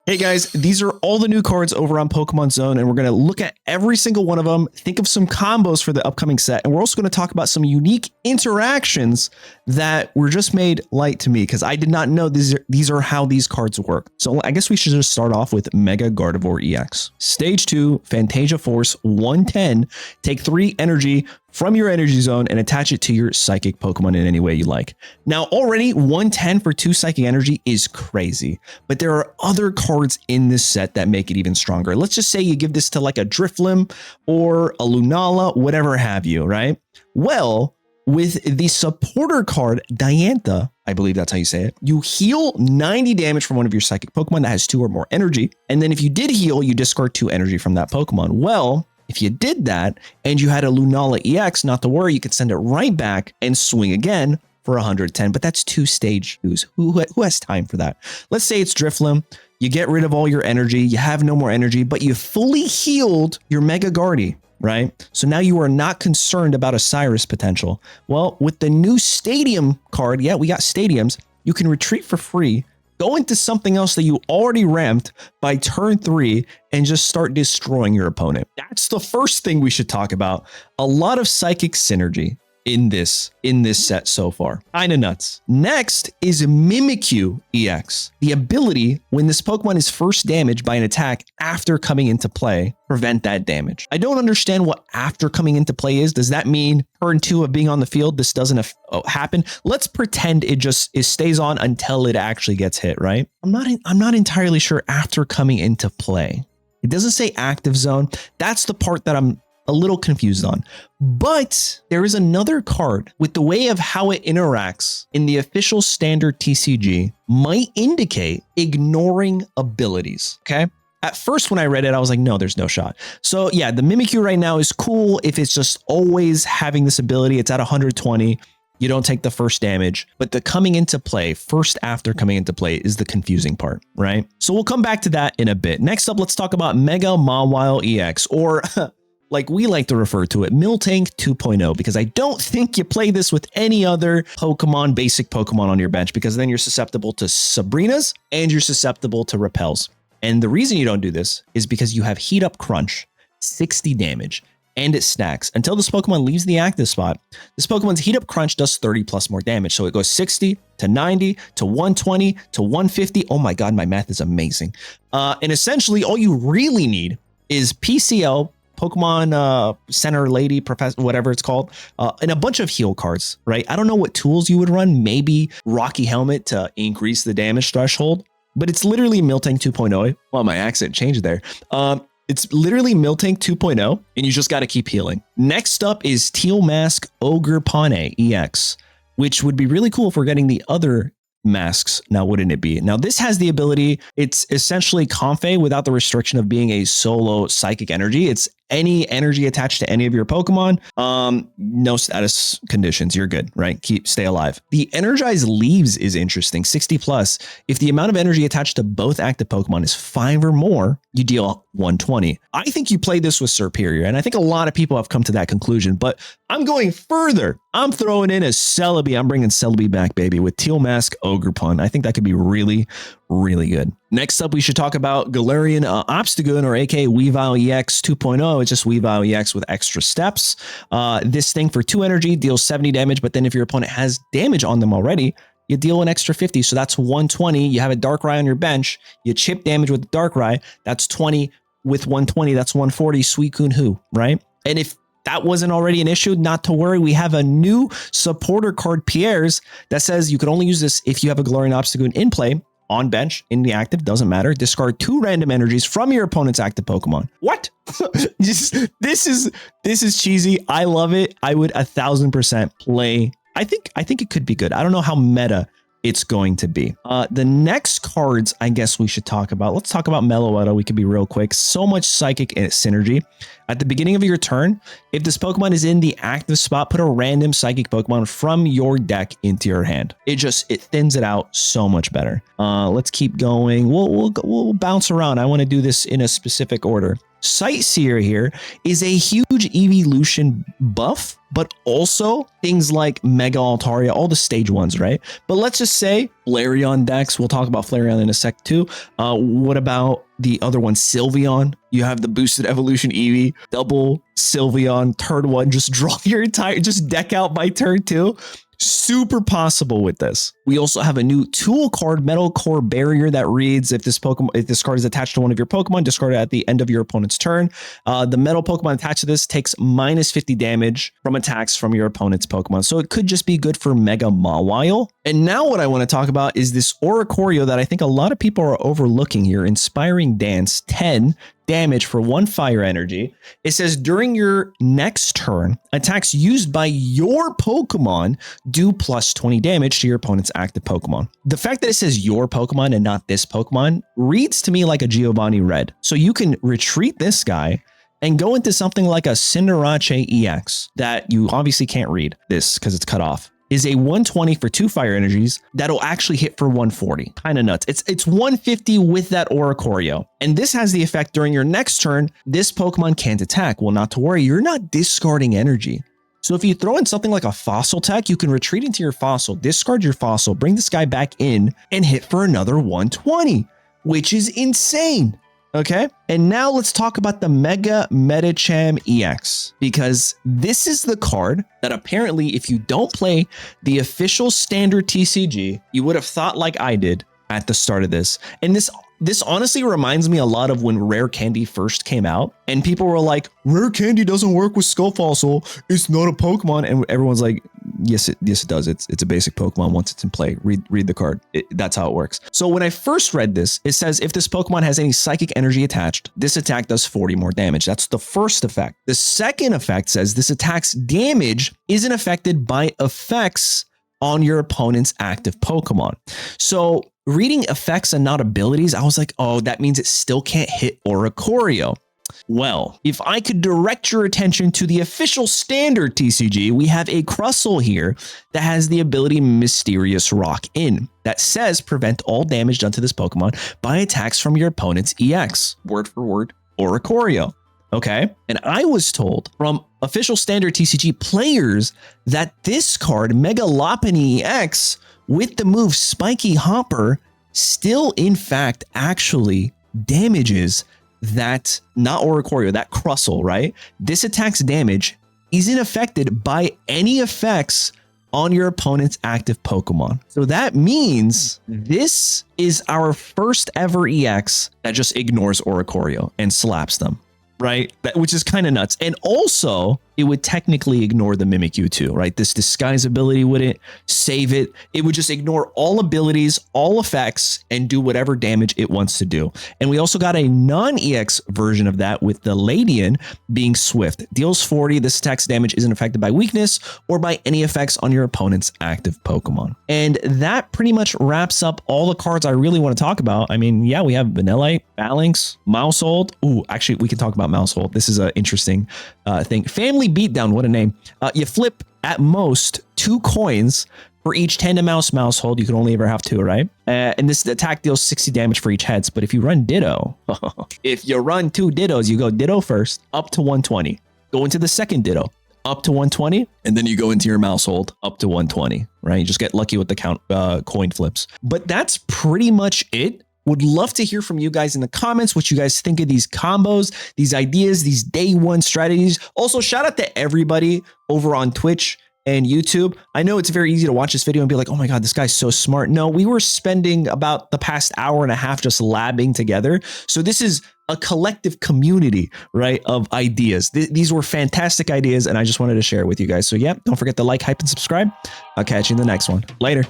Hey guys, these are all the new cards over on Pokemon Zone, and we're going to look at every single one of them, think of some combos for the upcoming set, and we're also going to talk about some unique interactions that were just made light to me because I did not know these are how these cards work. So I guess we should just start off with Mega Gardevoir EX. Stage 2, Fantasia Force 110. Take 3 energy from your energy zone and attach it to your psychic Pokemon in any way you like. Now, already 110 for 2 psychic energy is crazy, but there are other cards in this set that make it even stronger. Let's just say you give this to like a Drifloon or a Lunala, whatever have you, right? Well, with the supporter card, Diantha, I believe that's how you say it, you heal 90 damage from one of your psychic Pokemon that has 2 or more energy. And then if you did heal, you discard 2 energy from that Pokemon. Well, if you did that and you had a Lunala EX, not to worry, you could send it right back and swing again for 110, but that's 2 stage 2s. Who has time for that? Let's say it's Drifloon. You get rid of all your energy. You have no more energy, but you fully healed your Mega Guardy, right? So now you are not concerned about a Cyrus potential. Well, with the new Stadium card, yeah, we got Stadiums. You can retreat for free, go into something else that you already ramped by turn 3 and just start destroying your opponent. That's the first thing we should talk about. A lot of psychic synergy in this set so far. Kinda nuts. Next is Mimikyu EX. The ability, when this Pokemon is first damaged by an attack after coming into play, prevent that damage. I don't understand what after coming into play is. Does that mean turn 2 of being on the field, this doesn't happen? Let's pretend it stays on until it actually gets hit, right? I'm not entirely sure after coming into play. It doesn't say active zone. That's the part that I'm a little confused on. But there is another card with the way of how it interacts in the official standard TCG might indicate ignoring abilities. Okay. At first, when I read it, I was like, no, there's no shot. So yeah, the Mimikyu right now is cool if it's just always having this ability. It's at 120. You don't take the first damage, but the coming into play, first after coming into play, is the confusing part, right? So we'll come back to that in a bit. Next up, let's talk about Mega Mawile EX, or like we like to refer to it, Miltank 2.0, because I don't think you play this with any other Pokemon, basic Pokemon on your bench, because then you're susceptible to Sabrinas and you're susceptible to Repels. And the reason you don't do this is because you have Heat Up Crunch, 60 damage, and it stacks. Until this Pokemon leaves the active spot, this Pokemon's Heat Up Crunch does 30 plus more damage. So it goes 60 to 90 to 120 to 150. Oh my God, my math is amazing. And essentially all you really need is PCL, Pokemon Center Lady, Professor, whatever it's called, and a bunch of heal cards, right? I don't know what tools you would run, maybe Rocky Helmet to increase the damage threshold, but it's literally Miltank 2.0. Well, my accent changed there. It's literally Miltank 2.0, and you just got to keep healing. Next up is Teal Mask Ogerpon EX, which would be really cool if we're getting the other masks now, wouldn't it be? Now this has the ability, it's essentially Comfey without the restriction of being a solo psychic energy. It's any energy attached to any of your Pokemon. No status conditions, you're good, right? Stay alive. The Energized Leaves is interesting, 60 plus. If the amount of energy attached to both active Pokemon is 5 or more, you deal 120. I think you play this with Superior, and I think a lot of people have come to that conclusion, but I'm going further. I'm throwing in a Celebi. I'm bringing Celebi back, baby, with Teal Mask Ogerpon. I think that could be really, really good. Next up, we should talk about Galarian Obstagoon, or aka Weavile EX 2.0. It's just Weavile EX with extra steps. This thing for 2 energy deals 70 damage, but then if your opponent has damage on them already, you deal an extra 50. So that's 120. You have a Darkrai on your bench. You chip damage with Darkrai. That's 20 with 120. That's 140. Suicune Who, right? And if that wasn't already an issue, not to worry. We have a new supporter card, Pierre's, that says you can only use this if you have a Galarian Obstagoon in play, on bench, in the active, doesn't matter. Discard 2 random energies from your opponent's active Pokemon. What? This is cheesy. I love it. I would 1000% play. I think it could be good. I don't know how meta it's going to be. The next cards I guess we should talk about. Let's talk about Meloetta. We could be real quick. So much psychic synergy. At the beginning of your turn, if this Pokemon is in the active spot, put a random psychic Pokemon from your deck into your hand. It thins it out so much better. Let's keep going. We'll bounce around. I want to do this in a specific order. Sightseer here is a huge evolution buff, but also things like Mega Altaria, all the stage ones, right? But let's just say Flareon decks. We'll talk about Flareon in a sec too. What about the other one, Sylveon? You have the boosted evolution Eevee, double Sylveon, turn one, just draw your entire, just deck out by turn two. Super possible with this. We also have a new tool card, Metal Core Barrier, that reads if this card is attached to one of your Pokemon, discard it at the end of your opponent's turn. The metal Pokemon attached to this takes minus 50 damage from attacks from your opponent's Pokemon. So it could just be good for Mega Mawile. And now what I want to talk about is this Oricorio that I think a lot of people are overlooking here. Inspiring Dance, 10 damage for 1 fire energy. It says during your next turn, attacks used by your Pokemon do plus 20 damage to your opponent's active Pokemon. The fact that it says your Pokemon and not this Pokemon reads to me like a Giovanni Red. So you can retreat this guy and go into something like a Cinderace EX that you obviously can't read this because it's cut off. Is a 120 for 2 fire energies that'll actually hit for 140. Kind of nuts. It's 150 with that Oricorio. And this has the effect during your next turn, this Pokemon can't attack. Well, not to worry, you're not discarding energy. So if you throw in something like a Fossil Tech, you can retreat into your Fossil, discard your Fossil, bring this guy back in, and hit for another 120, which is insane. Okay, and now let's talk about the Mega Medicham EX, because this is the card that apparently if you don't play the official standard TCG, you would have thought like I did at the start of this. And this honestly reminds me a lot of when Rare Candy first came out and people were like, Rare Candy doesn't work with Skull Fossil. It's not a Pokemon. And everyone's like, yes, it does. It's a basic Pokemon once it's in play. Read the card. That's how it works. So when I first read this, it says if this Pokemon has any psychic energy attached, this attack does 40 more damage. That's the first effect. The second effect says this attack's damage isn't affected by effects on your opponent's active Pokemon. So reading effects and not abilities, I was like, oh, that means it still can't hit Oricorio. Well, if I could direct your attention to the official standard TCG, we have a Crustle here that has the ability Mysterious Rock In that says prevent all damage done to this Pokemon by attacks from your opponent's EX. Word for word, Oricorio. Okay. And I was told from official standard TCG players that this card, Mega Lopunny EX, with the move Spiky Hopper, still in fact actually damages that, not Oricorio, that Crustle, right? This attack's damage isn't affected by any effects on your opponent's active Pokemon. So that means this is our first ever EX that just ignores Oricorio and slaps them, right? Which is kind of nuts. And also, it would technically ignore the Mimikyu too, right? This disguise ability wouldn't save it. It would just ignore all abilities, all effects, and do whatever damage it wants to do. And we also got a non-EX version of that with the Ladian being Swift. Deals 40. This attack's damage isn't affected by weakness or by any effects on your opponent's active Pokemon. And that pretty much wraps up all the cards I really want to talk about. I mean, yeah, we have Vanillite, Phalanx, Mousehold. Ooh, actually, we can talk about Mousehold. This is an interesting thing. Family Beatdown, what a name. You flip at most 2 coins for each Tandem Mousehold. You can only ever have 2, right? And this attack deals 60 damage for each heads. But if you run Ditto, if you run 2 Dittos, you go Ditto first, up to 120. Go into the second Ditto, up to 120. And then you go into your Mousehold, up to 120, right? You just get lucky with the coin flips. But that's pretty much it. Would love to hear from you guys in the comments, what you guys think of these combos, these ideas, these day one strategies. Also, shout out to everybody over on Twitch and YouTube. I know it's very easy to watch this video and be like, oh my God, this guy's so smart. No, we were spending about the past hour and a half just labbing together. So this is a collective community, right, of ideas. These were fantastic ideas, and I just wanted to share it with you guys. So yeah, don't forget to like, hype, and subscribe. I'll catch you in the next one. Later.